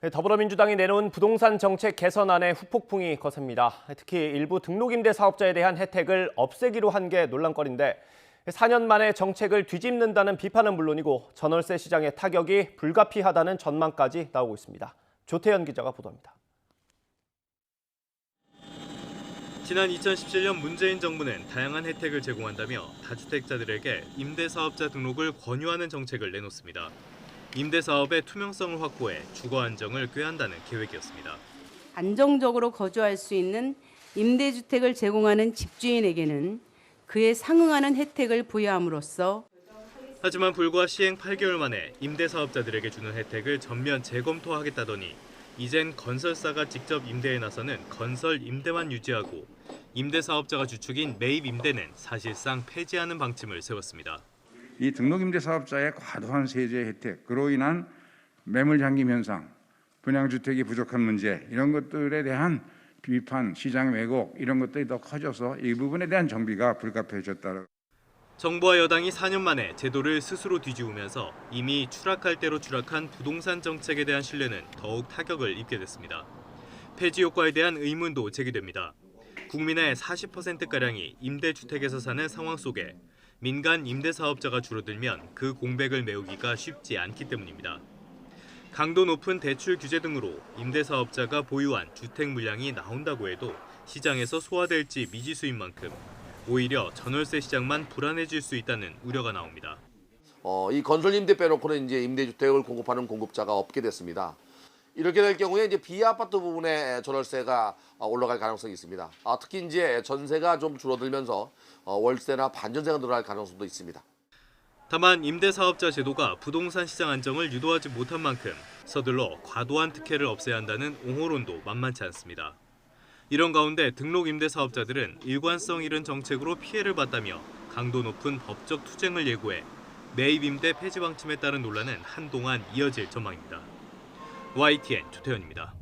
더불어민주당이 내놓은 부동산 정책 개선안에 후폭풍이 거셉니다. 특히 일부 등록임대 사업자에 대한 혜택을 없애기로 한 게 논란거리인데 4년 만에 정책을 뒤집는다는 비판은 물론이고 전월세 시장의 타격이 불가피하다는 전망까지 나오고 있습니다. 조태현 기자가 보도합니다. 지난 2017년 문재인 정부는 다양한 혜택을 제공한다며 다주택자들에게 임대사업자 등록을 권유하는 정책을 내놓습니다. 임대사업의 투명성을 확보해 주거 안정을 꾀한다는 계획이었습니다. 안정적으로 거주할 수 있는 임대주택을 제공하는 집주인에게는 그에 상응하는 혜택을 부여함으로써 하지만 불과 시행 8개월 만에 임대사업자들에게 주는 혜택을 전면 재검토하겠다더니 이젠 건설사가 직접 임대에 나서는 건설 임대만 유지하고 임대사업자가 주축인 매입 임대는 사실상 폐지하는 방침을 세웠습니다. 이 등록임대사업자의 과도한 세제 혜택, 그로 인한 매물잠김 현상, 분양주택이 부족한 문제 이런 것들에 대한 비판, 시장 왜곡 이런 것들이 더 커져서 이 부분에 대한 정비가 불가피해졌다. 정부와 여당이 4년 만에 제도를 스스로 뒤집으면서 이미 추락할 대로 추락한 부동산 정책에 대한 신뢰는 더욱 타격을 입게 됐습니다. 폐지 효과에 대한 의문도 제기됩니다. 국민의 40%가량이 임대주택에서 사는 상황 속에 민간 임대사업자가 줄어들면 그 공백을 메우기가 쉽지 않기 때문입니다. 강도 높은 대출 규제 등으로 임대사업자가 보유한 주택 물량이 나온다고 해도 시장에서 소화될지 미지수인 만큼 오히려 전월세 시장만 불안해질 수 있다는 우려가 나옵니다. 이 건설 임대 빼놓고는 이제 임대주택을 공급하는 공급자가 없게 됐습니다. 이렇게 될 경우에 이제 비아파트 부분에 전월세가 올라갈 가능성이 있습니다. 특히 이제 전세가 좀 줄어들면서 월세나 반전세가 늘어날 가능성도 있습니다. 다만 임대사업자 제도가 부동산 시장 안정을 유도하지 못한 만큼 서둘러 과도한 특혜를 없애야 한다는 옹호론도 만만치 않습니다. 이런 가운데 등록 임대사업자들은 일관성 잃은 정책으로 피해를 봤다며 강도 높은 법적 투쟁을 예고해 매입 임대 폐지 방침에 따른 논란은 한동안 이어질 전망입니다. YTN 조태현입니다.